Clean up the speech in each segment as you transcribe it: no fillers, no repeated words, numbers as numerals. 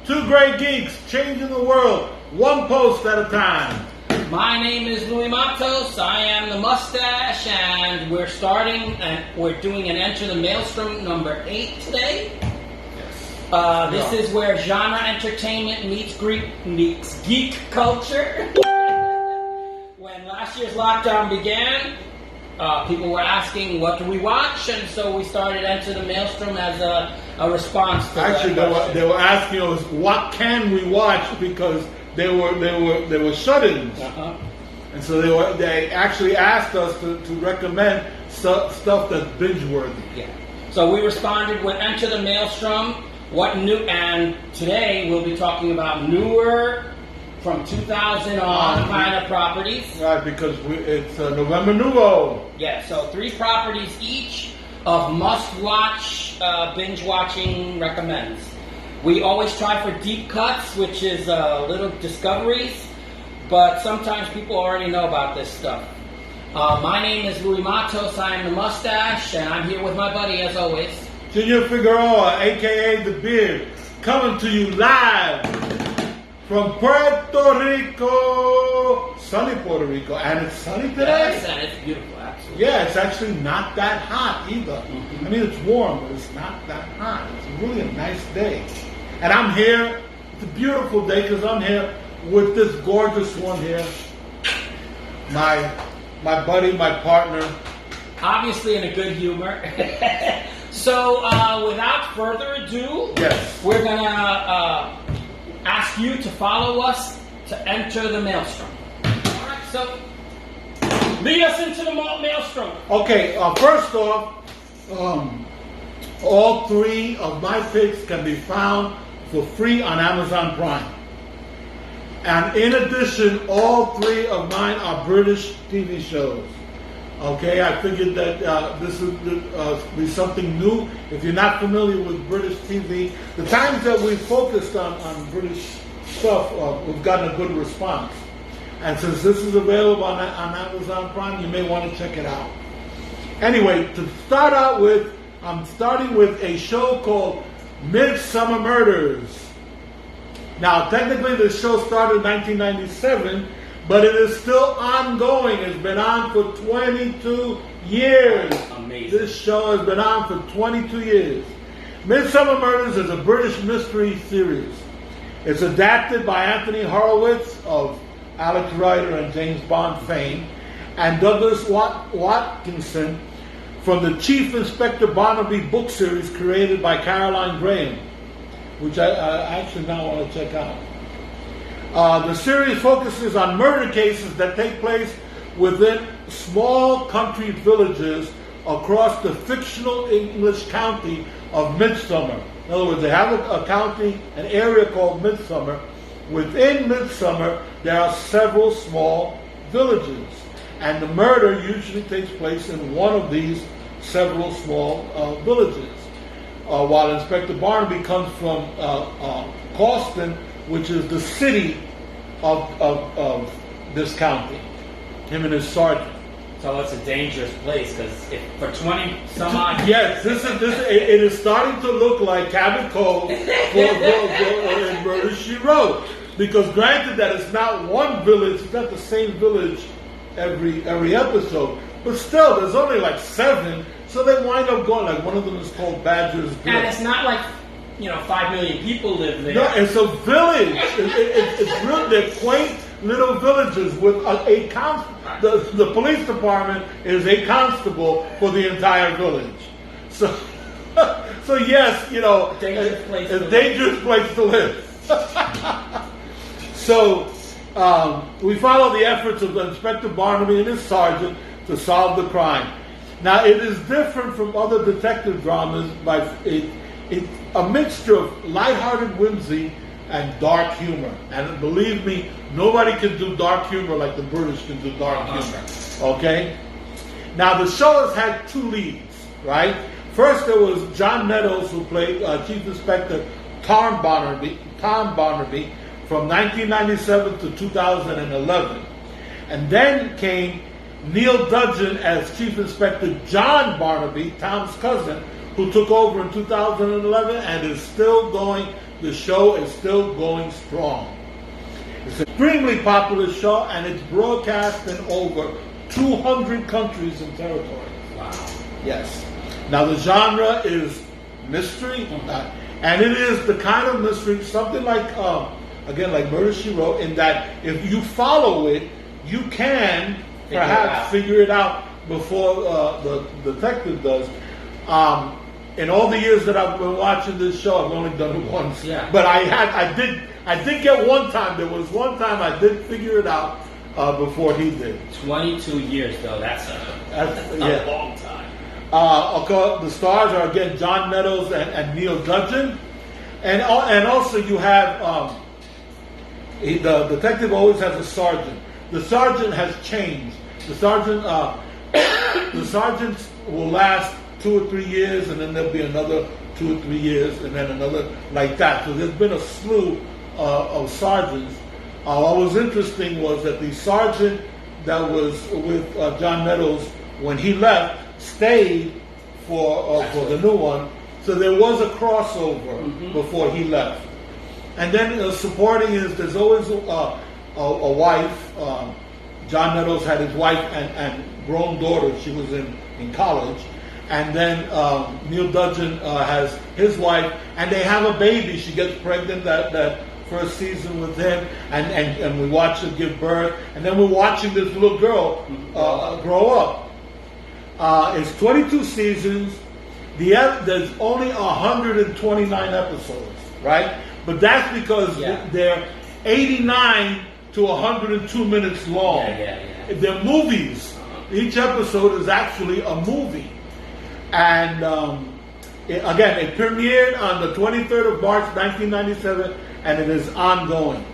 Two great geeks changing the world, one post at a time. My name is Louis Matos. I am the Mustache, and we're doing an Enter the Maelstrom number 8 today. This is where genre entertainment meets geek culture. When last year's lockdown began, people were asking, what do we watch? And so we started Enter the Maelstrom as a response to Actually, they were asking us, what can we watch? Because they were shut-ins. And so they actually asked us to recommend stuff that's binge-worthy. Yeah. So we responded with Enter the Maelstrom. And today we'll be talking about newer, from 2000 on kind of properties. Right, because it's November Nouveau. Yeah, so 3 properties each of must-watch, binge-watching recommends. We always try for deep cuts, which is little discoveries, but sometimes people already know about this stuff. My name is Louis Matos. I am the Mustache, and I'm here with my buddy, as always, Junior Figueroa, a.k.a. The Beard, coming to you live from Puerto Rico, sunny Puerto Rico, and it's sunny today. Yes, and it's beautiful, absolutely. Yeah, it's actually not that hot either. I mean, it's warm, but it's not that hot. It's really a nice day. And I'm here, it's a beautiful day because I'm here with this gorgeous one here. My buddy, my partner. Obviously in a good humor. So, without further ado, yes, we're going to ask you to follow us to Enter the Maelstrom. All right, so lead us into the Maelstrom. Okay, first off, all 3 of my picks can be found for free on Amazon Prime. And in addition, all 3 of mine are British TV shows. Okay, I figured that this would be something new. If you're not familiar with British TV, the times that we focused on British stuff, we've gotten a good response. And since this is available on Amazon Prime, you may want to check it out. Anyway, to start out with, I'm starting with a show called Midsummer Murders. Now, technically, this show started in 1997, but it is still ongoing. It's been on for 22 years. Amazing. This show has been on for 22 years. Midsummer Murders is a British mystery series. It's adapted by Anthony Horowitz of Alex Rider and James Bond fame, and Douglas Watkinson from the Chief Inspector Barnaby book series created by Caroline Graham, which I actually now want to check out. The series focuses on murder cases that take place within small country villages across the fictional English county of Midsummer. In other words, they have a county, an area called Midsummer. Within Midsummer, there are several small villages, and the murder usually takes place in one of these several small villages. While Inspector Barnaby comes from Causton, which is the city of this county, him and his sergeant. So it's a dangerous place because for 20 some odd yes, it is starting to look like Cabot Cove and Murder, She Wrote. Because granted that it's not one village, it's not the same village every episode, but still there's only like 7, so they wind up going, like one of them is called Badger's Brook. And it's not like 5 million people live there. No, it's a village. It's real. They're quaint little villages with a constable. The police department is a constable for the entire village. So yes, dangerous place it's a dangerous place to live. So we follow the efforts of Inspector Barnaby and his sergeant to solve the crime. Now, it is different from other detective dramas by a mixture of lighthearted whimsy and dark humor. And believe me, nobody can do dark humor like the British can do dark humor. Okay? Now, the show has had 2 leads, right? First, there was John Meadows, who played Chief Inspector Tom Barnaby from 1997 to 2011. And then came Neil Dudgeon as Chief Inspector John Barnaby, Tom's cousin, who took over in 2011 and is still going the show is still going strong. It's an extremely popular show, and it's broadcast in over 200 countries and territories. Wow. Yes. Now the genre is mystery, and it is the kind of mystery, something like, again, like Murder, She Wrote, in that if you follow it, you can perhaps figure it out before the detective does. In all the years that I've been watching this show, I've only done it once. Yeah. But I did get one time. There was one time I did figure it out before he did. 22 years, though. That's a long time. The stars are, again, John Meadows and Neil Dudgeon. And also you have, the detective always has a sergeant. The sergeant has changed. The sergeants will last 2 or 3 years, and then there'll be another 2 or 3 years, and then another like that. So there's been a slew of sergeants. What was interesting was that the sergeant that was with John Meadows when he left stayed for the new one. So there was a crossover before he left. And then supporting is there's always a wife. John Meadows had his wife and grown daughter. She was in college. And then Neil Dudgeon has his wife, and they have a baby. She gets pregnant that first season with him, and we watch her give birth. And then we're watching this little girl grow up. It's 22 seasons. There's only 129 episodes, right? But that's because they're 89 to 102 minutes long. They're movies. Each episode is actually a movie. And again, it premiered on the 23rd of March, 1997, and it is ongoing.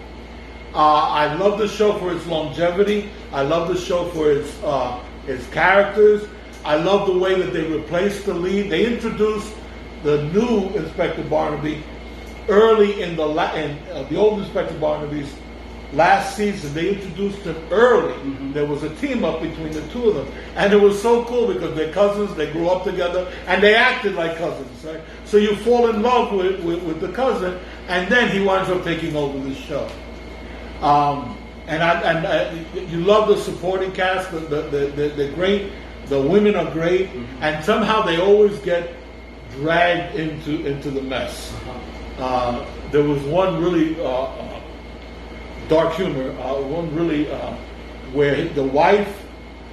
I love the show for its longevity. I love the show for its characters. I love the way that they replaced the lead. They introduced the new Inspector Barnaby early in the old Inspector Barnaby's last season. They introduced him early. There was a team up between the two of them, and it was so cool because they're cousins. They grew up together, and they acted like cousins. Right? So you fall in love with the cousin, and then he winds up taking over the show. You love the supporting cast. They're great. The women are great, and somehow they always get dragged into the mess. There was one really dark humor, one really where the wife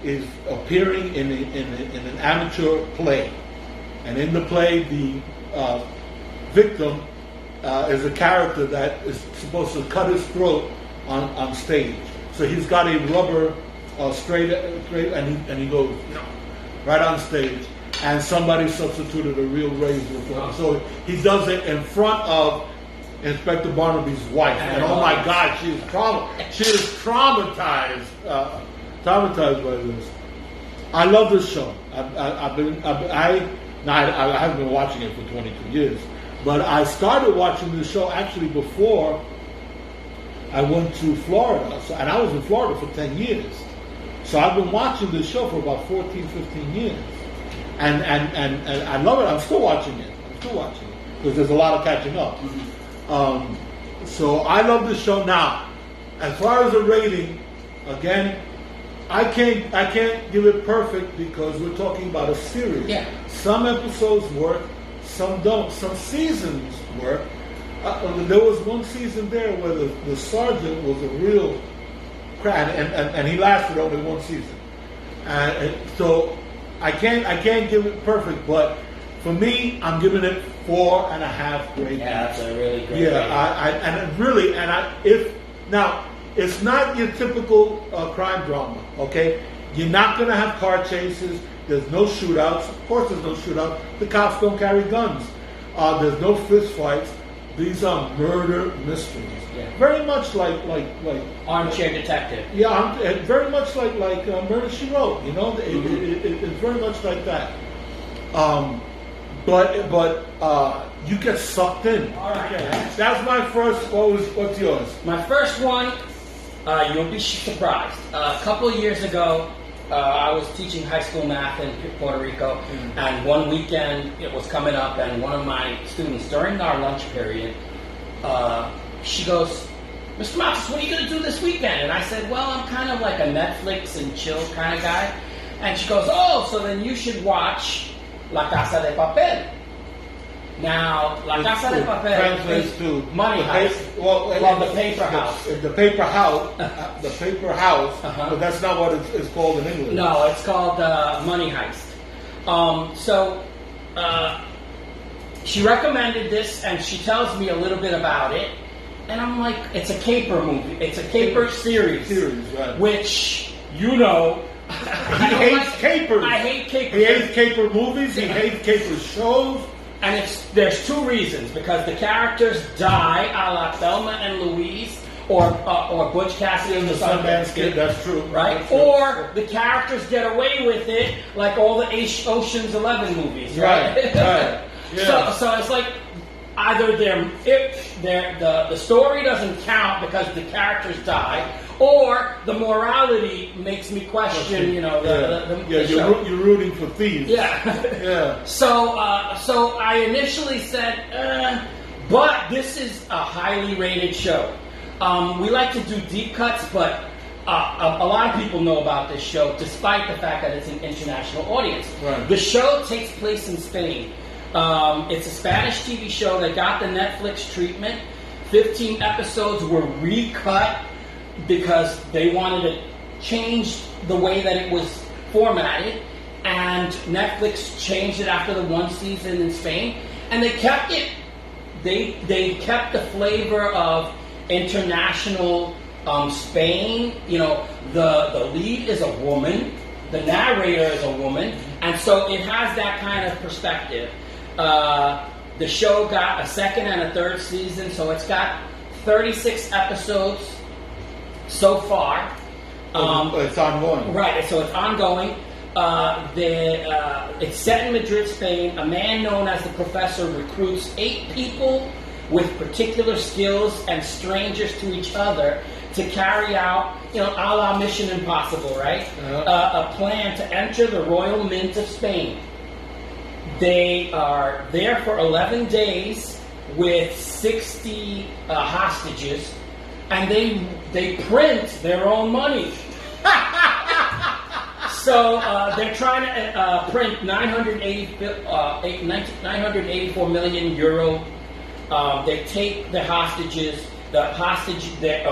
is appearing in an amateur play, and in the play the victim is a character that is supposed to cut his throat on stage. So he's got a rubber straight, and he goes right on stage, and somebody substituted a real razor for him. So he does it in front of Inspector Barnaby's wife, and oh my God, she is traumatized by this. I love this show. I haven't been watching it for 22 years, but I started watching this show actually before I went to Florida, and I was in Florida for 10 years. So I've been watching this show for about 14, 15 years, and I love it. I'm still watching it because there's a lot of catching up. So I love this show. Now, as far as the rating, again, I can't give it perfect because we're talking about a series. Yeah. Some episodes work, some don't. Some seasons work. There was one season there where the sergeant was a real crap, and he lasted only one season. And so I can't give it perfect, but for me, I'm giving it 4.5 grade. Yeah, that's a really great rating. Now, it's not your typical crime drama, okay? You're not going to have car chases. There's no shootouts. Of course there's no shootouts. The cops don't carry guns. There's no fist fights. These are murder mysteries. Yeah. Very much like Armchair Detective. Yeah, very much like Murder, She Wrote. You know, it's very much like that. But you get sucked in. All right. Okay. That's my first. What's yours? My first one, you'll be surprised. A couple of years ago, I was teaching high school math in Puerto Rico, and one weekend it was coming up, and one of my students, during our lunch period, she goes, Mr. Matos, what are you going to do this weekend? And I said, well, I'm kind of like a Netflix and chill kind of guy. And she goes, oh, so then you should watch La Casa de Papel. Now, La Casa de Papel translates to money house. The paper house. The paper house. The paper house. But that's not what it's called in English. No, it's called Money Heist. She recommended this, and she tells me a little bit about it. And I'm like, it's a caper movie. It's a caper series. Right. Which, you know, he hates capers. I hate capers. He hates caper movies. He hates caper shows. And there's two reasons. Because the characters die a la Thelma and Louise or Butch Cassidy and the Sundance Kid. That's true. Right? That's true. Or the characters get away with it like all the Ocean's 11 movies. Right? Right. Yeah. So it's like either the story doesn't count because the characters die, or the morality makes me question, the show. You're rooting for thieves. Yeah. So I initially said, but this is a highly rated show. We like to do deep cuts, but a lot of people know about this show, despite the fact that it's an international audience. Right. The show takes place in Spain. It's a Spanish TV show that got the Netflix treatment. 15 episodes were recut because they wanted to change the way that it was formatted, and Netflix changed it after the one season in Spain, and they kept it. They kept the flavor of international Spain. The lead is a woman, the narrator is a woman, and so it has that kind of perspective. The show got a second and a third season, so it's got 36 episodes so far. It's ongoing. Right, so it's ongoing. It's set in Madrid, Spain. A man known as the Professor recruits 8 people with particular skills and strangers to each other to carry out, a la Mission Impossible, right? A plan to enter the Royal Mint of Spain. They are there for 11 days with 60 hostages, and they print their own money. So they're trying to print 984 million euro. They take the hostages. The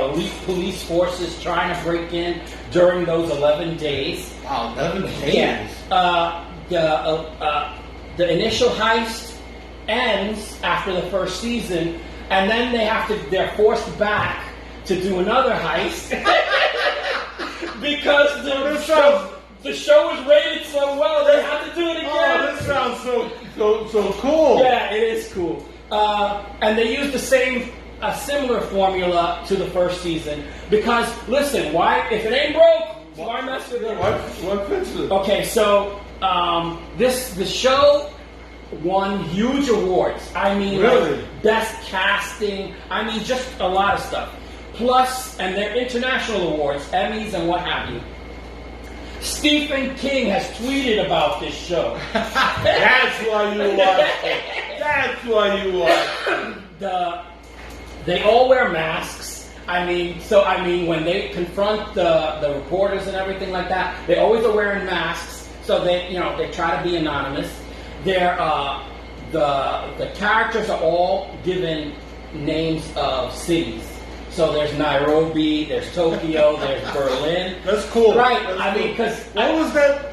elite police forces trying to break in during those 11 days. Wow, 11 days. Yeah. The initial heist ends after the first season, and then they're forced back to do another heist because the show was rated so well they have to do it again. Oh, this sounds so cool. Yeah, it is cool. And they use a similar formula to the first season because listen, why if it ain't broke, why mess with it? What fixes it? Okay, so the show won huge awards. I mean, really? Best casting. I mean, just a lot of stuff. Plus, and they're international awards, Emmys and what have you. Stephen King has tweeted about this show. That's why you watch it. That's why you watch it. They all wear masks. I mean, when they confront the reporters and everything like that, they always are wearing masks. So they try to be anonymous. The characters are all given names of cities. So there's Nairobi, there's Tokyo, there's Berlin. That's cool. Right. That's cool. Because what was that?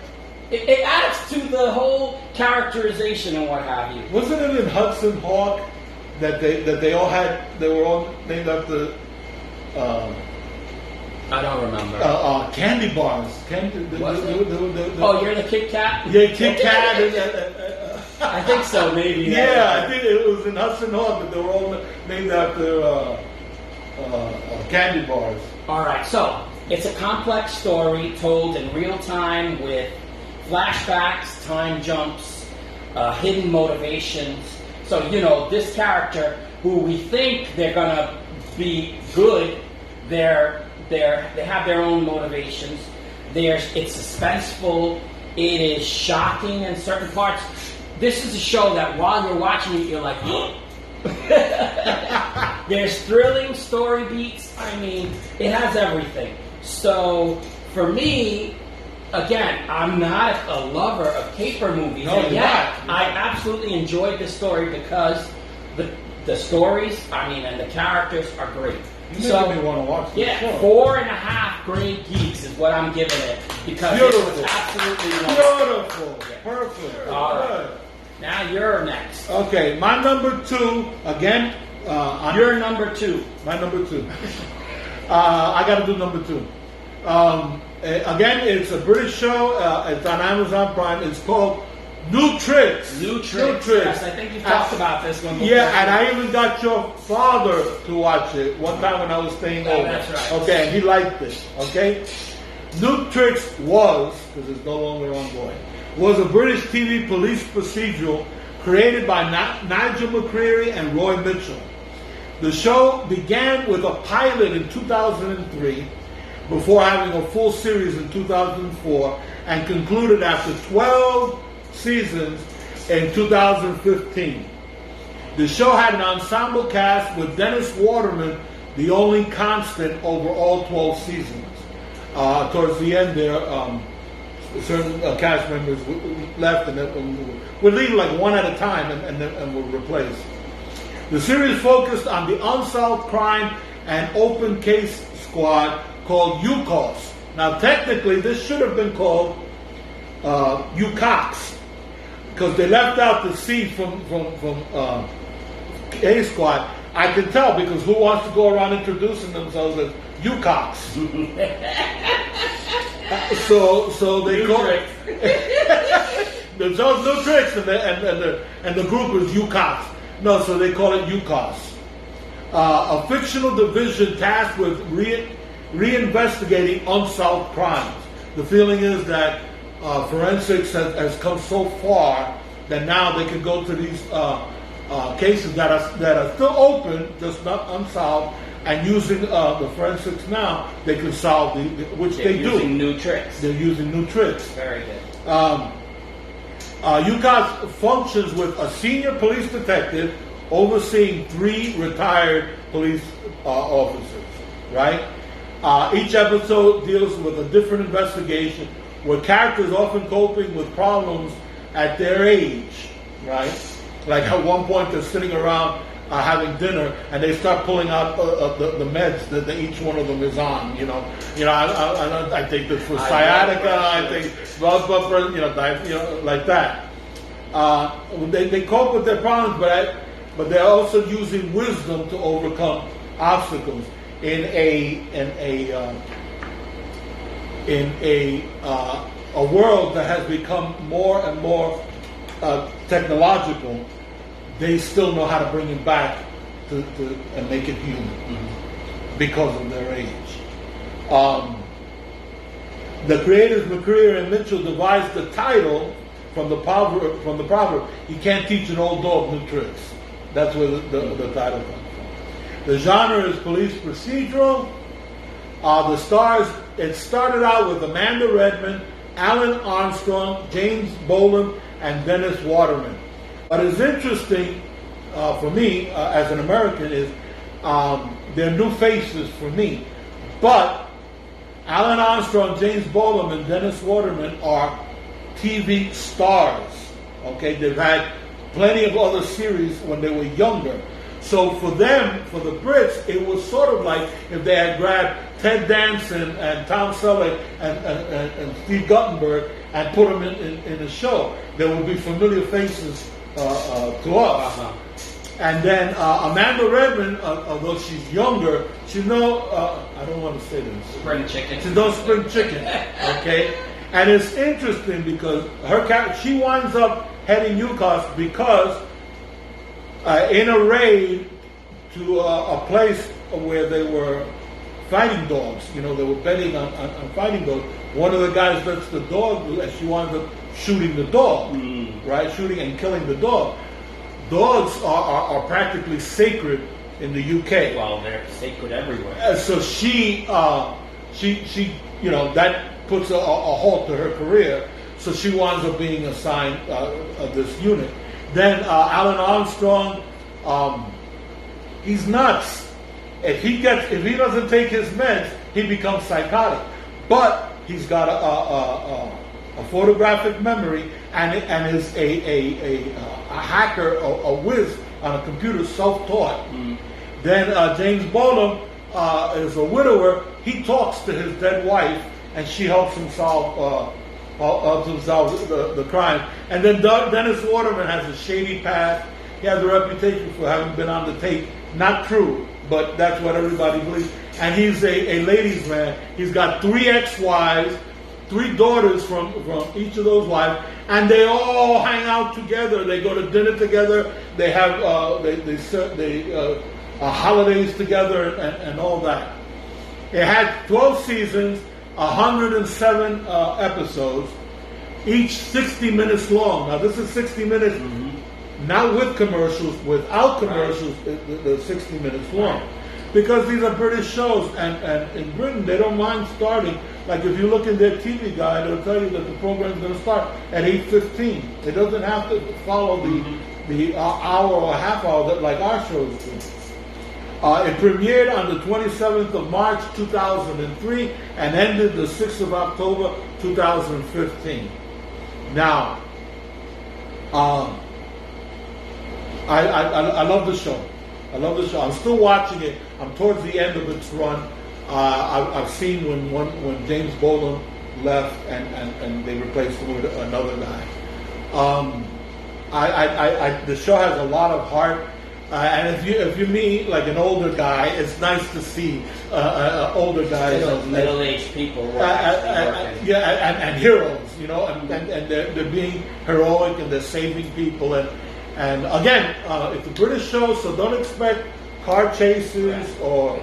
It adds to the whole characterization and what have you. Wasn't it in Hudson Hawk that they were all named after? I don't remember. Candy bars. You're the Kit Kat? Yeah, Kit Kat. I think so, maybe. Yeah, I think it was in Hudson Hawk that they were all named after candy bars. All right, so it's a complex story told in real time with flashbacks, time jumps, hidden motivations. So, this character who we think they're going to be good, they have their own motivations. It's suspenseful. It is shocking in certain parts. This is a show that while you're watching it, you're like, There's thrilling story beats. I mean, it has everything. So for me, again, I'm not a lover of caper movies. No, and you're yet, not. I absolutely enjoyed the story because the stories, I mean, and the characters are great. You make me want to watch this show. 4.5 grade geeks is what I'm giving it because it was absolutely wonderful. Beautiful. Perfect. All right. Now you're next. Okay, my number 2, again, You're number 2. my number 2. I got to do number 2. Again, it's a British show. It's on Amazon Prime. It's called New Tricks. New Tricks. Yes, I think you've talked about this one before. Yeah, and I even got your father to watch it one time when I was staying over. That's right. Okay, and he liked it. Okay? New Tricks was, because it's no longer ongoing, was a British TV police procedural created by Nigel McCreary and Roy Mitchell. The show began with a pilot in 2003 before having a full series in 2004 and concluded after 12 seasons in 2015. The show had an ensemble cast with Dennis Waterman the only constant over all 12 seasons. Towards the end there, certain cast members left and would leave like one at a time and were replaced. The series focused on the unsolved crime and open case squad called UCOS. Now technically this should have been called UCOX because they left out the C from A Squad. I can tell because who wants to go around introducing themselves as UCOX? So they call it. There's no tricks, and the group is UCOX. No, so they call it UCOS. A fictional division tasked with reinvestigating unsolved crimes. The feeling is that forensics has come so far that now they can go to these cases that are still open, just not unsolved, and using the forensics now, they can solve which they do. They're using new tricks. They're using new tricks. Very good. UCOS functions with a senior police detective overseeing 3 retired police officers, right? Each episode deals with a different investigation where characters often coping with problems at their age, right? Like at one point they're sitting around having dinner and they start pulling out the meds that each one of them is on. I take this for sciatica. I take blood buffer. Like that. They cope with their problems, but they're also using wisdom to overcome obstacles in a world that has become more and more technological. They still know how to bring it back and make it human because of their age. The creators McCreary and Mitchell devised the title from the proverb, "You can't teach an old dog new tricks." That's where the title comes from. The genre is police procedural. The stars, it started out with Amanda Redmond, Alan Armstrong, James Bolam, and Dennis Waterman. What is interesting for me as an American is they're new faces for me. But Alan Armstrong, James Bolam, and Dennis Waterman are TV stars. Okay, they've had plenty of other series when they were younger. So for them, for the Brits, it was sort of like if they had grabbed Ted Danson and Tom Selleck and Steve Guttenberg and put them in a show. There would be familiar faces to us. And then Amanda Redmond, although she's younger, she's no, I don't want to say this. Spring chicken. She's no spring chicken, okay? And it's interesting because she winds up heading UCOS because in a raid to a place where they were fighting dogs, they were betting on fighting dogs. One of the guys lets the dog, and she winds up shooting the dog, right? Shooting and killing the dog. Dogs are practically sacred in the UK. Well, they're sacred everywhere. So she that puts a halt to her career. So she winds up being assigned this unit. Then Alan Armstrong He's nuts. If he doesn't take his meds, he becomes psychotic. But he's got a photographic memory and is a hacker, a whiz on a computer, self-taught. Then James Bonham is a widower. He talks to his dead wife, and she helps him solve the crime. And then Dennis Waterman has a shady past. He has a reputation for having been on the tape. Not true, but that's what everybody believes. And he's a ladies' man. He's got 3 ex-wives, 3 daughters from each of those wives, and they all hang out together. They go to dinner together. They have holidays together and all that. It had 12 seasons, 107 episodes, each 60 minutes long. Now this is 60 minutes, not with commercials. Without commercials, the 60 minutes long. Because these are British shows, and in Britain they don't mind starting. Like if you look in their TV guide, it'll tell you that the program's going to start at 8:15. It doesn't have to follow the hour or half hour that like our shows do. It premiered on the 27th of March 2003 and ended the 6th of October 2015. Now, I love the show. I love the show. I'm still watching it. I'm towards the end of its run. I've seen when James Bonham left and they replaced him with another guy. The show has a lot of heart. And if you meet like an older guy, it's nice to see older guys, middle-aged people, and heroes, you know, and they're being heroic and they're saving people, and again, it's a British show, so don't expect car chases or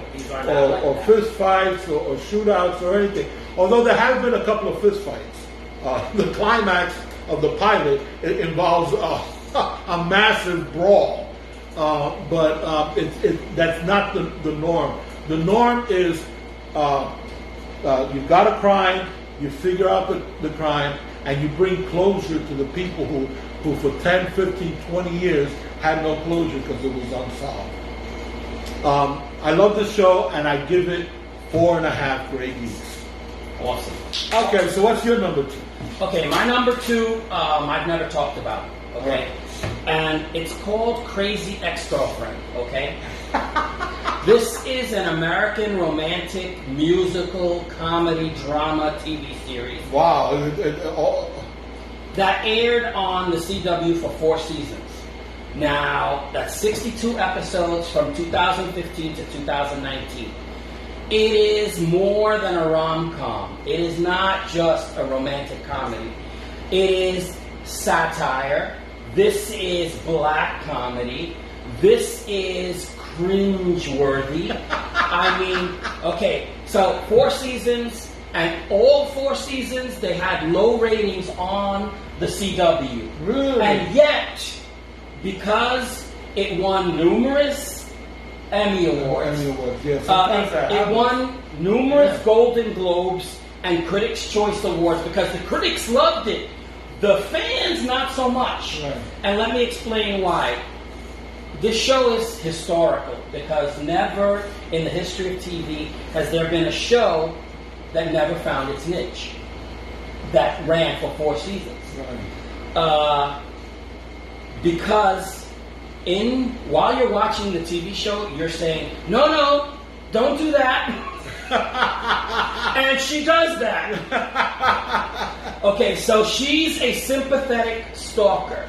fist fights or shootouts or anything. Although there have been a couple of fist fights. The climax of the pilot involves a massive brawl. But that's not the norm. The norm is you've got a crime, you figure out the crime, and you bring closure to the people who for 10, 15, 20 years had no closure because it was unsolved. I love the show, and I give it 4.5 great weeks. Awesome. Okay, so what's your number 2? Okay, my number 2, I've never talked about. Okay. Right. And it's called Crazy Ex-Girlfriend, okay? This is an American romantic musical comedy drama TV series. Wow. That aired on the CW for 4 seasons. Now, that's 62 episodes from 2015 to 2019. It is more than a rom-com. It is not just a romantic comedy. It is satire. This is black comedy. This is cringe-worthy. I mean, okay, so 4 seasons, and all 4 seasons, they had low ratings on the CW. Really? And yet, because it won numerous Emmy Awards, yes. it won numerous Golden Globes and Critics' Choice Awards because the critics loved it. The fans, not so much. Right. And let me explain why. This show is historical because never in the history of TV has there been a show that never found its niche, that ran for 4 seasons. Right. Because while you're watching the TV show, you're saying, no, don't do that. And she does that. Okay, so she's a sympathetic stalker.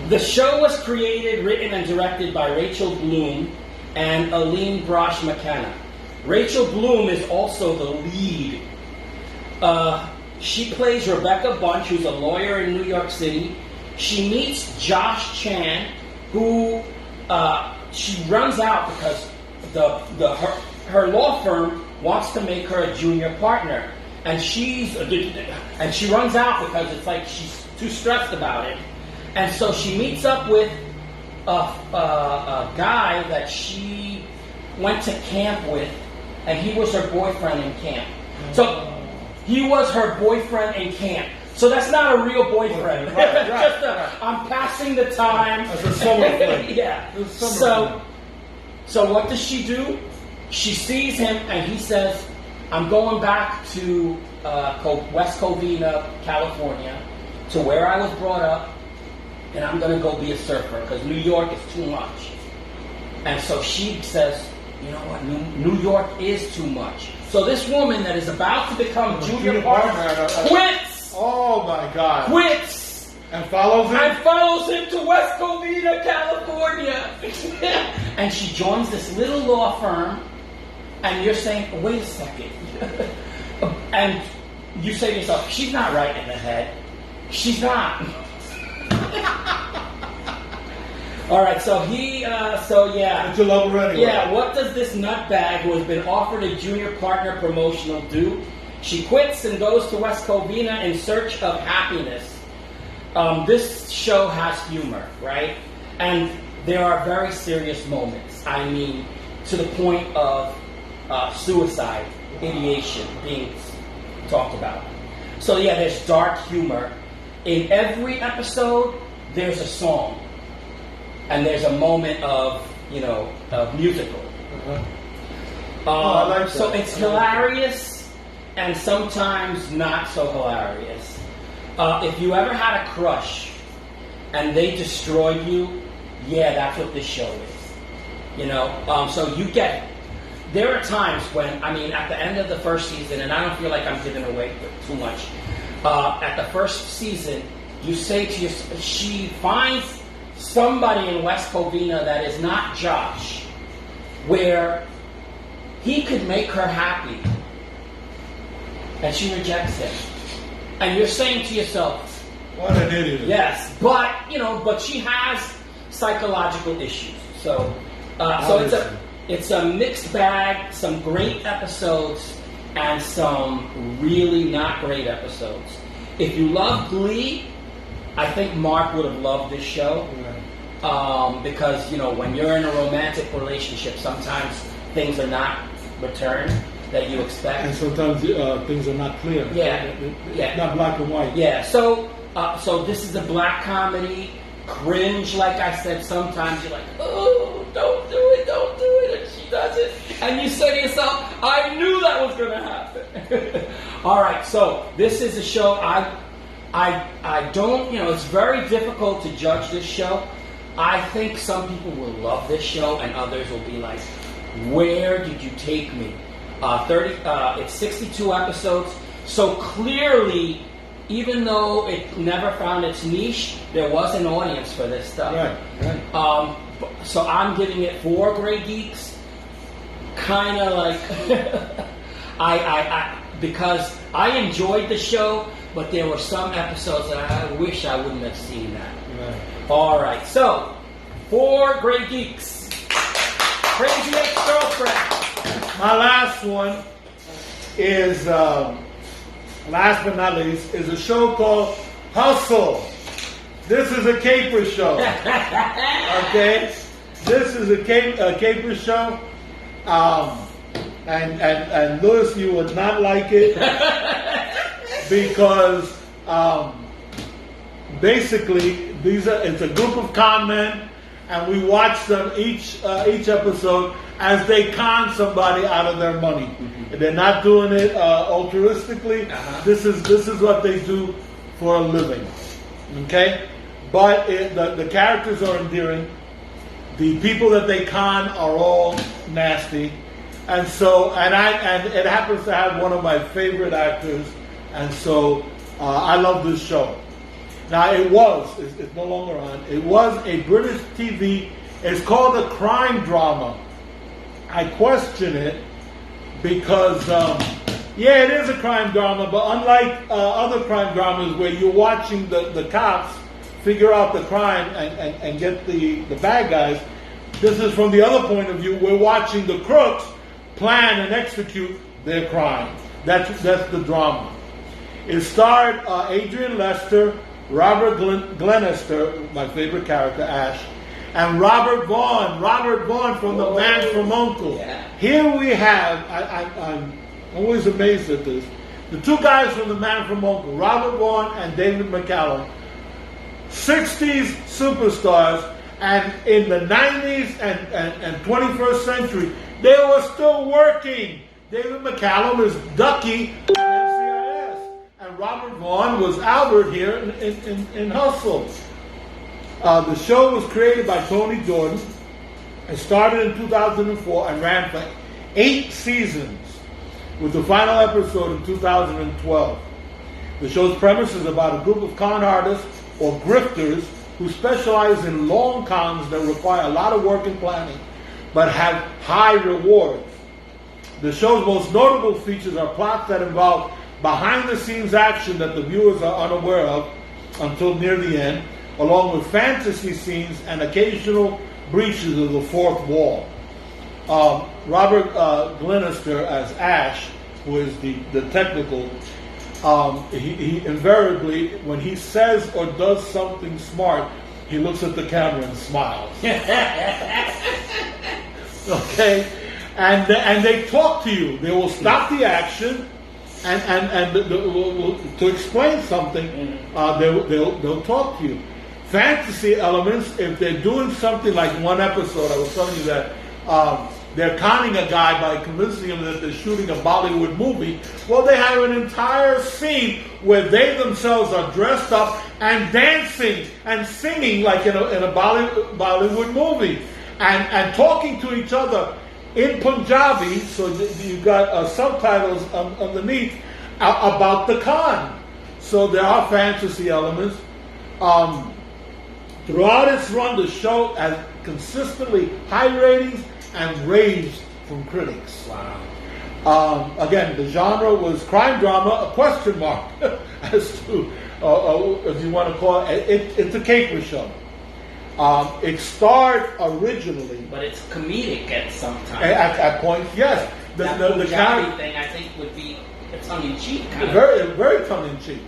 The show was created, written, and directed by Rachel Bloom and Aline Brosh McKenna. Rachel Bloom is also the lead. She plays Rebecca Bunch, who's a lawyer in New York City. She meets Josh Chan, who she runs out because her law firm wants to make her a junior partner, and she runs out because it's like she's too stressed about it, and so she meets up with a guy that she went to camp with, and he was her boyfriend in camp. So he was her boyfriend in camp. So that's not a real boyfriend. Right, Just I'm passing the time. As a summer fling. Yeah. So what does she do? She sees him and he says, I'm going back to West Covina, California, to where I was brought up, and I'm going to go be a surfer because New York is too much. And so she says, you know what, New York is too much. So this woman that is about to become junior partner quits. Oh my God. Quits. And follows him? And follows him to West Covina, California. And she joins this little law firm. And you're saying, wait a second. And you say to yourself, she's not right in the head. She's not. All right, so yeah. But you love her anyway. Yeah, what does this nutbag who has been offered a junior partner promotional do? She quits and goes to West Covina in search of happiness. This show has humor, right? And there are very serious moments. I mean, to the point of suicide, ideation being talked about. So yeah, there's dark humor. In every episode, there's a song. And there's a moment of musical. I like that. So it's hilarious and sometimes not so hilarious. If you ever had a crush and they destroyed you, yeah, that's what this show is. So you get. There are times when, at the end of the first season, and I don't feel like I'm giving away too much. At the first season, you say to yourself, she finds somebody in West Covina that is not Josh, where he could make her happy, and she rejects him. And you're saying to yourself, what an idiot. Yes, but she has psychological issues. So it's a mixed bag, some great episodes and some really not great episodes. If you love Glee, I think Mark would have loved this show. Because, when you're in a romantic relationship, sometimes things are not returned that you expect. And sometimes things are not clear. Yeah. Not black and white. Yeah. So this is a black comedy. Cringe, like I said, sometimes you're like, oh, don't do it. And she does it. And you say to yourself, I knew that was going to happen. All right. So this is a show I don't, it's very difficult to judge this show. I think some people will love this show and others will be like, where did you take me? It's 62 episodes. So clearly, even though it never found its niche, there was an audience for this stuff. Right. So I'm giving it 4 Grey Geeks. Kind of like, because I enjoyed the show, but there were some episodes that I wish I wouldn't have seen that. Right. All right, so 4 Grey Geeks. Crazy Ex-Girlfriend. My last one is, last but not least, is a show called Hustle. This is a caper show. Okay? This is a caper show. And Louis, you would not like it because basically it's a group of con men, and we watch them each episode as they con somebody out of their money. Mm-hmm. They're not doing it altruistically. Uh-huh. This is what they do for a living. Okay, but the characters are endearing. The people that they con are all nasty, and it happens to have one of my favorite actors, and so I love this show. Now it's no longer on. It was a British TV. It's called a crime drama. I question it because, it is a crime drama, but unlike other crime dramas where you're watching the cops figure out the crime and get the bad guys, this is from the other point of view. We're watching the crooks plan and execute their crime. That's the drama. It starred Adrian Lester, Robert Glenister, my favorite character, Ash, and Robert Vaughn from The Man from U.N.C.L.E. Yeah. Here we have, I'm always amazed at this, The two guys from The Man from U.N.C.L.E., Robert Vaughn and David McCallum, 60s superstars, and in the 90s and 21st century, they were still working. David McCallum is Ducky at NCIS, and Robert Vaughn was Albert here in Hustle. The show was created by Tony Jordan. It started in 2004 and ran for 8 seasons, with the final episode in 2012. The show's premise is about a group of con artists or grifters who specialize in long cons that require a lot of work and planning, but have high rewards. The show's most notable features are plots that involve behind-the-scenes action that the viewers are unaware of until near the end, along with fantasy scenes and occasional breaches of the fourth wall. Robert Glenister as Ash, who is the technical, he invariably, when he says or does something smart, he looks at the camera and smiles. Okay? And they talk to you. They will stop the action and to explain something, they'll talk to you. Fantasy elements, if they're doing something like one episode, I was telling you that they're conning a guy by convincing him that they're shooting a Bollywood movie. Well, they have an entire scene where they themselves are dressed up and dancing and singing like in a Bollywood movie, and talking to each other in Punjabi, so you've got subtitles underneath about the con. So there are fantasy elements. Throughout its run, the show has consistently high ratings and raves from critics. Wow. Again, the genre was crime drama, a question mark, as to, if you want to call it. It's a caper show. It starred originally, but it's comedic at some time. At points, yes. The Punjabi thing, I think, would be tongue in cheek. Very, very tongue in cheek.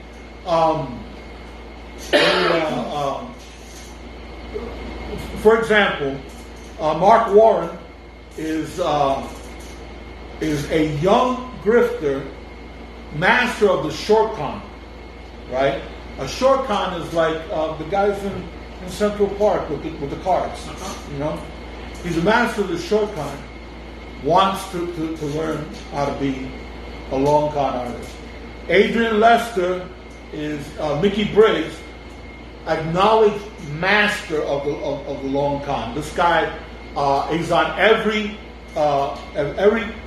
For example, Mark Warren is a young grifter, master of the short con. Right? A short con is like the guys in Central Park with the cards. You know, he's a master of the short con. Wants to learn how to be a long con artist. Adrian Lester is Mickey Briggs, acknowledged master of the long con. This guy is on every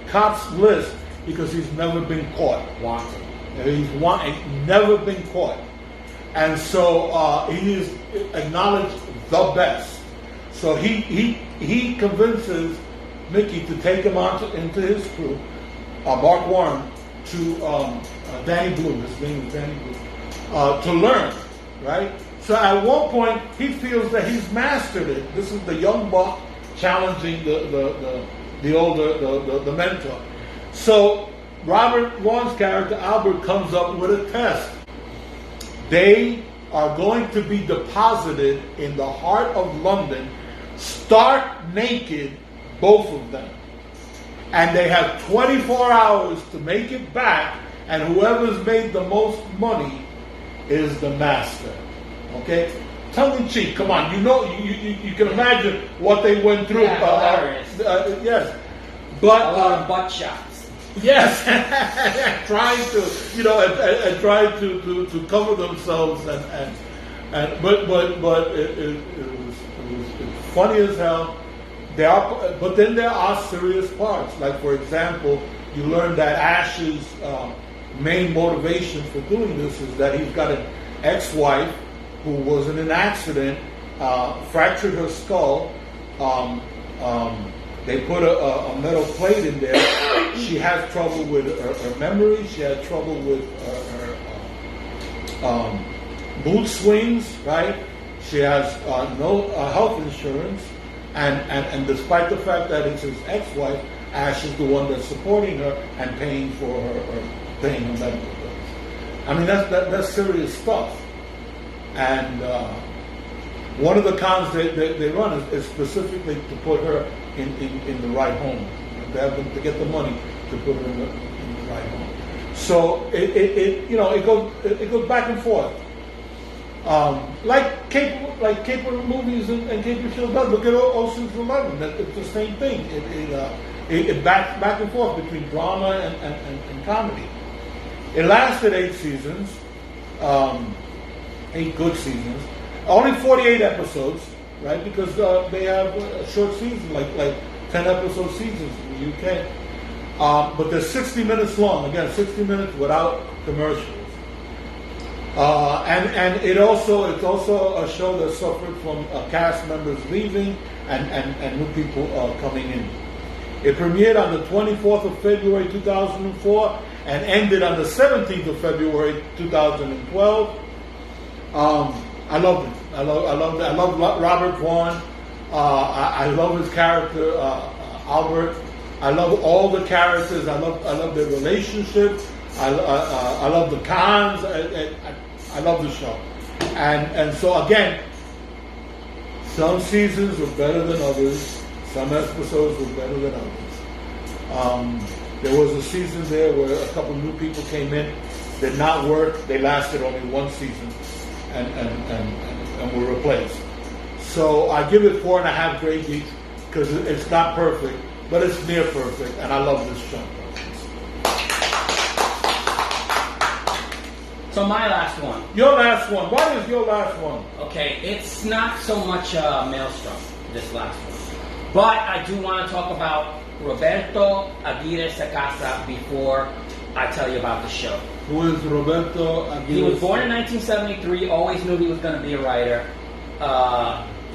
cop's list because he's never been caught. Wanted. He's never been caught. And so he is acknowledged the best. So he convinces Mickey to take him into his crew, Mark Warren, to Danny Blue, his name is Danny Blue, to learn, right? So at one point, he feels that he's mastered it. This is the young buck challenging the older, the mentor. So Robert Vaughn's character, Albert, comes up with a test. They are going to be deposited in the heart of London, stark naked, both of them. And they have 24 hours to make it back, and whoever's made the most money is the master. Okay? Tongue in cheek, come on. You know, you can imagine what they went through. Hilarious. Yes. But a lot of butt shots. Yes. Trying to, trying to cover themselves but it was funny as hell. But then there are serious parts. Like, for example, you learn that Ash's main motivation for doing this is that he's got an ex-wife who was in an accident, fractured her skull. They put a metal plate in there. She has trouble with her memory. She had trouble with her mood swings, right? She has no health insurance. And despite the fact that it's his ex-wife, Ash is the one that's supporting her and paying for her medical bills. I mean, that's serious stuff. And one of the cons they run is specifically to put her in the right home. They have to get the money to put her in the right home. So it goes back and forth. Like Caper movies and Caper shows does. Look at Ocean's 11. It's the same thing. It back and forth between drama and comedy. It lasted 8 seasons, 8 good seasons. Only 48 episodes, right? Because they have a short season, like 10 episode seasons in the UK. But they're 60 minutes long. Again, 60 minutes without commercials. And it's also a show that suffered from cast members leaving and new people coming in. It premiered on the 24th of February 2004 and ended on the 17th of February 2012. I loved it. I loved it. I love Robert Vaughn. I love his character Albert. I love all the characters. I love their relationship. I love the cons. I love the show. And so again, some seasons were better than others. Some episodes were better than others. There was a season there where a couple new people came in, did not work. They lasted only 1 season and were replaced. So I give it 4.5 grade geeks because it's not perfect, but it's near perfect, and I love this show. So my last one. Your last one. What is your last one? Okay, it's not so much Maelstrom, this last one. But I do want to talk about Roberto Aguirre Sacasa before I tell you about the show. Who is Roberto Aguirre? He was born in 1973, always knew he was going to be a writer.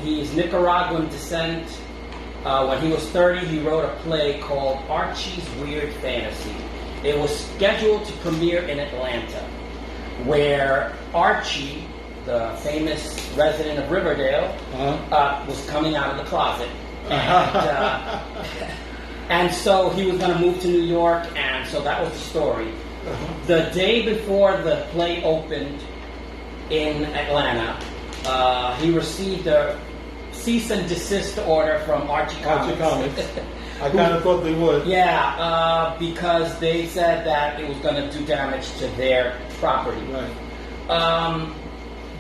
He's Nicaraguan descent. When he was 30, he wrote a play called Archie's Weird Fantasy. It was scheduled to premiere in Atlanta, where Archie, the famous resident of Riverdale, was coming out of the closet. And so he was going to move to New York, and so that was the story. The day before the play opened in Atlanta, he received a cease and desist order from Archie Comics. I kind of thought they would. Yeah, because they said that it was going to do damage to their property. Right.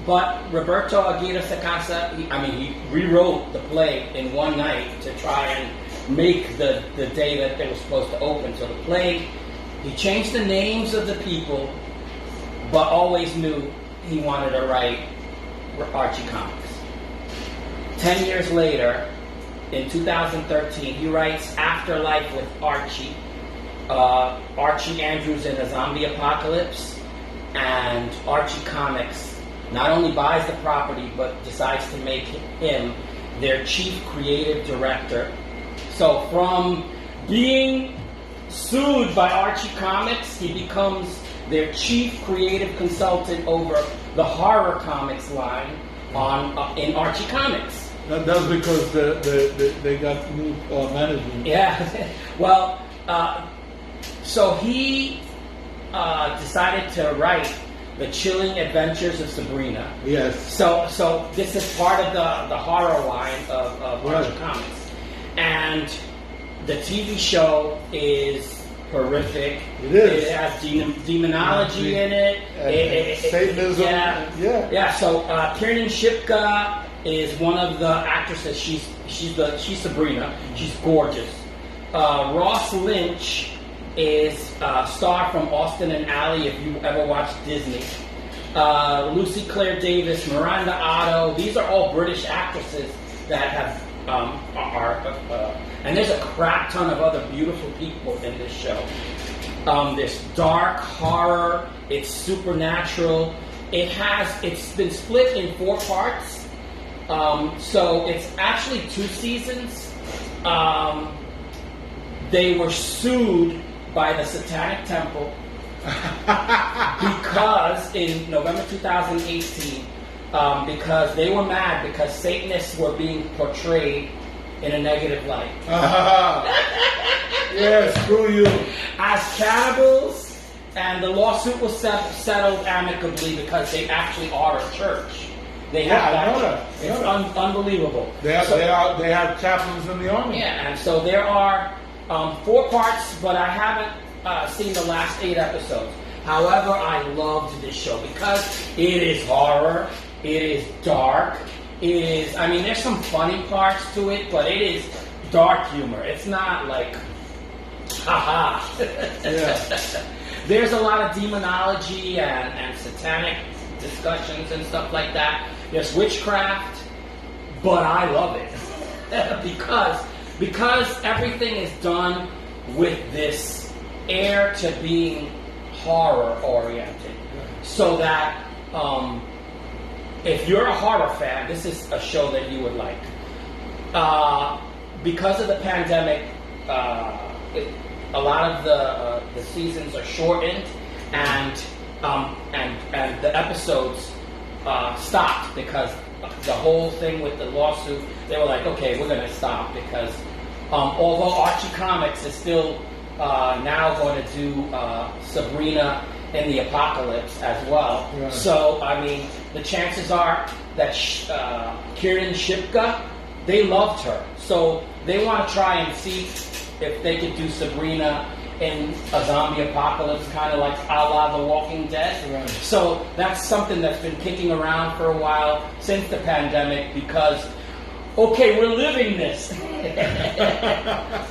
But Roberto Aguirre Sacasa, he rewrote the play in one night to try and make the day that they were supposed to open. So the play, he changed the names of the people, but always knew he wanted to write Archie Comics. 10 years later, in 2013, he writes Afterlife with Archie. Archie Andrews in a zombie apocalypse, and Archie Comics not only buys the property, but decides to make him their chief creative director. So from being sued by Archie Comics, he becomes their chief creative consultant over the horror comics line in Archie Comics. That's because they got new management. Yeah. Well, so he decided to write The Chilling Adventures of Sabrina. Yes. So this is part of the horror line of Archie Comics. And the TV show is horrific. It is. It has demonology in it. And Satanism. Yeah. So Kiernan Shipka is one of the actresses. She's Sabrina. She's gorgeous. Ross Lynch is a star from Austin and Ally, if you ever watched Disney. Lucy Claire Davis, Miranda Otto. These are all British actresses that have and there's a crap ton of other beautiful people in this show. There's dark horror. It's supernatural. It's been split in 4 parts. So it's actually 2 seasons. They were sued by the Satanic Temple because in November 2018, because they were mad because Satanists were being portrayed in a negative light. Yeah, screw you. As cannibals, and the lawsuit was settled amicably because they actually are a church. They have I know that. It's unbelievable. They have chaplains in the army. Yeah, and so there are 4 parts, but I haven't seen the last 8 episodes. However, I loved this show because it is horror, it is dark, it is, I mean, there's some funny parts to it, but it is dark humor. It's not like, haha. Yeah. There's a lot of demonology and satanic discussions and stuff like that. There's witchcraft, but I love it because everything is done with this air to being horror oriented, so that if you're a horror fan, this is a show that you would like. Because of the pandemic, a lot of the seasons are shortened, and the episodes stopped because the whole thing with the lawsuit. They were like, okay, we're going to stop because although Archie Comics is still now going to do Sabrina in the Apocalypse as well. Right. So, I mean, the chances are that Kieran Shipka, they loved her. So they want to try and see if they could do Sabrina in a zombie apocalypse, kind of like a la The Walking Dead. Right. So that's something that's been kicking around for a while since the pandemic because, okay, we're living this.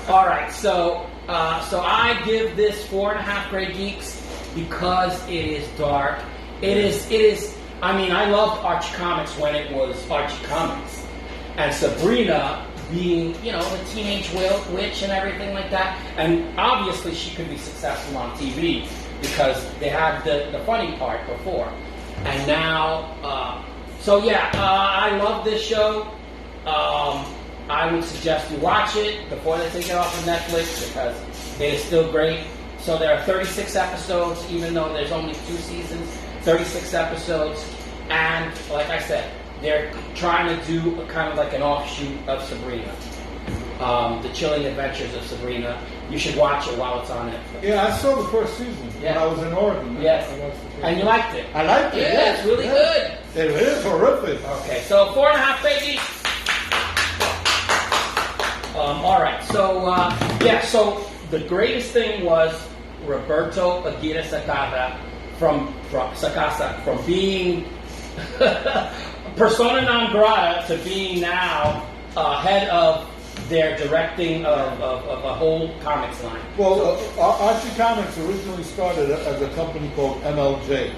All right, so I give this 4.5 Grey Geeks because it is dark. It is. I mean, I loved Archie Comics when it was Archie Comics, and Sabrina being, you know, the teenage witch and everything like that. And obviously, she could be successful on TV because they had the funny part before, and now. I love this show. I would suggest you watch it before they take it off of Netflix because it is still great. So there are 36 episodes, even though there's only 2 seasons, 36 episodes. And like I said, they're trying to do a kind of like an offshoot of Sabrina. The Chilling Adventures of Sabrina. You should watch it while it's on Netflix. Yeah, I saw the first season when I was in Oregon. Yes. And you liked it? I liked it. Yeah, it's really good. It is horrific. Okay, so 4.5 babies. All right, so the greatest thing was Roberto Aguirre Sacasa from being persona non grata to being now head of their directing of a whole comics line. Well, Archie Comics originally started as a company called MLJ,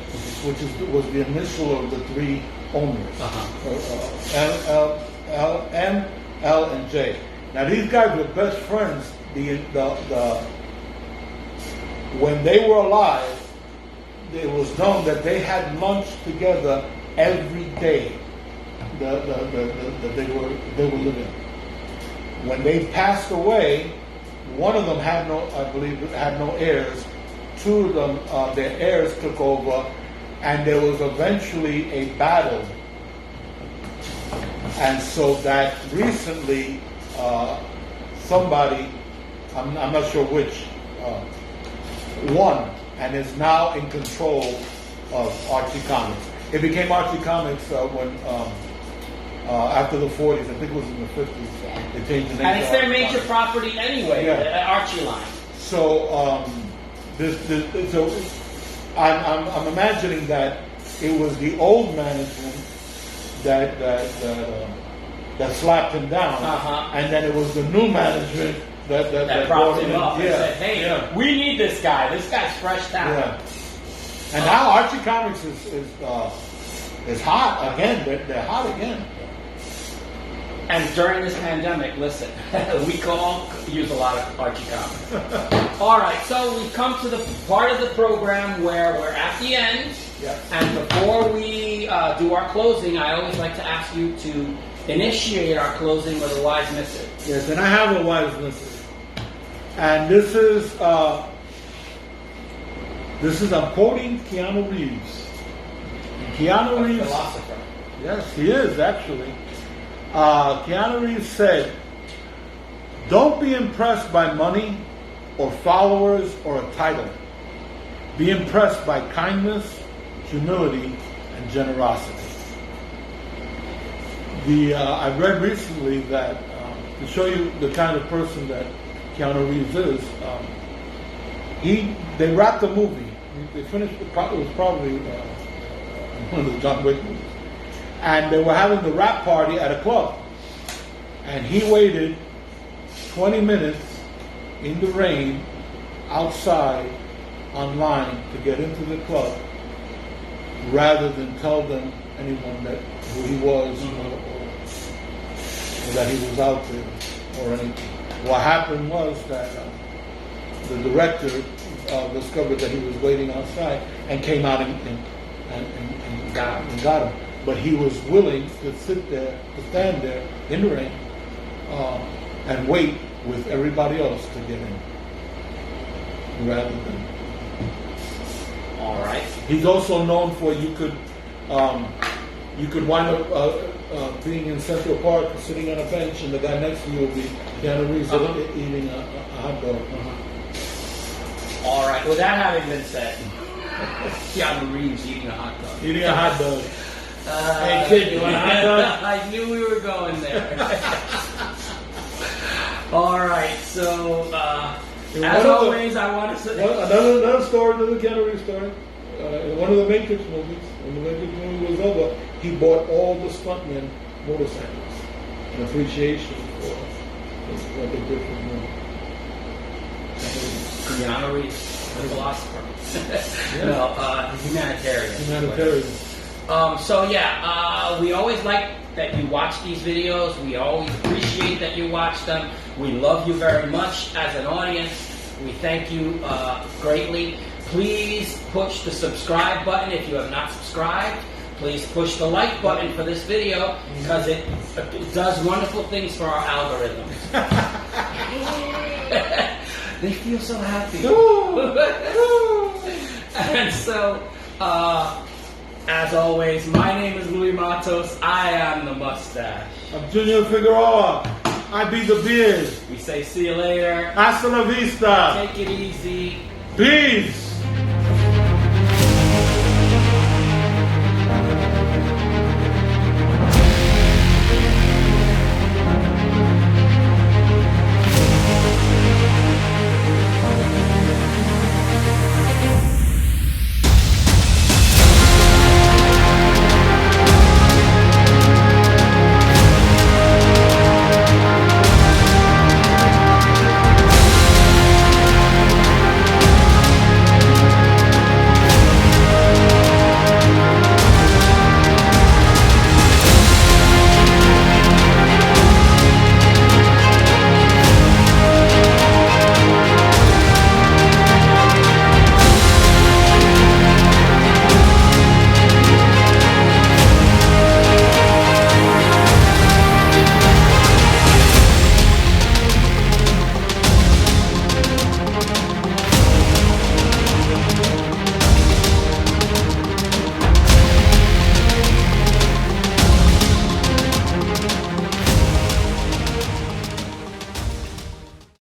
which was the initial of the 3 owners, M, L, and J. Now these guys were best friends. When they were alive, it was known that they had lunch together every day that they were living. When they passed away, one of them had no heirs. 2 of them, their heirs took over, and there was eventually a battle. And so that recently, somebody, I'm not sure which, won and is now in control of Archie Comics. It became Archie Comics when after the 40s, I think it was in the 50s, they changed the name. And it's their major property anyway, the Archie line. So, I'm imagining that it was the old management that slapped him down, and then it was the new management that propped him up and yeah. said, hey, we need this guy. This guy's fresh talent. Yeah. And now Archie Comics is hot again. They're hot again. And during this pandemic, listen, we could all use a lot of Archie Comics. All right, so we've come to the part of the program where we're at the end. Yes. And before we do our closing, I always like to ask you to initiate our closing with a wise missive. Yes, and I have a wise missive. And this is I'm quoting Keanu Reeves. Keanu Reeves, philosopher. Yes, he is actually. Keanu Reeves said, "Don't be impressed by money or followers or a title. Be impressed by kindness, humility, and generosity." I read recently that to show you the kind of person that Keanu Reeves is, They wrapped the movie. They finished. It was probably one of the John Wick movies, and they were having the wrap party at a club, and he waited 20 minutes in the rain outside online to get into the club, rather than tell them anyone that who he was or that he was out there or anything. What happened was that the director discovered that he was waiting outside and came out and got him. But he was willing to sit there, to stand there in the rain, and wait with everybody else to get in, rather than. All right. He's also known for you could wind up being in Central Park, sitting on a bench, and the guy next to you will be Keanu Reeves eating a hot dog. All right. With that having been said, Keanu Reeves eating a hot dog. Eating a hot dog. Hey kid, you want a hot dog? I knew we were going there. All right. So as always, I want to say another story, another Keanu Reeves story. In one of the Matrix movies, when the Matrix movie was over, he bought all the stuntmen motorcycles in appreciation for what they did for the movie. Keanu Reeves, the philosopher. Humanitarian. Humanitarian. We always like that you watch these videos. We always appreciate that you watch them. We love you very much as an audience. We thank you greatly. Please push the subscribe button if you have not subscribed. Please push the like button for this video because it does wonderful things for our algorithms. They feel so happy. And so, as always, my name is Louis Matos. I am the Mustache. I'm Junior Figueroa. I be the beard. We say see you later. Hasta la vista. Take it easy. Peace.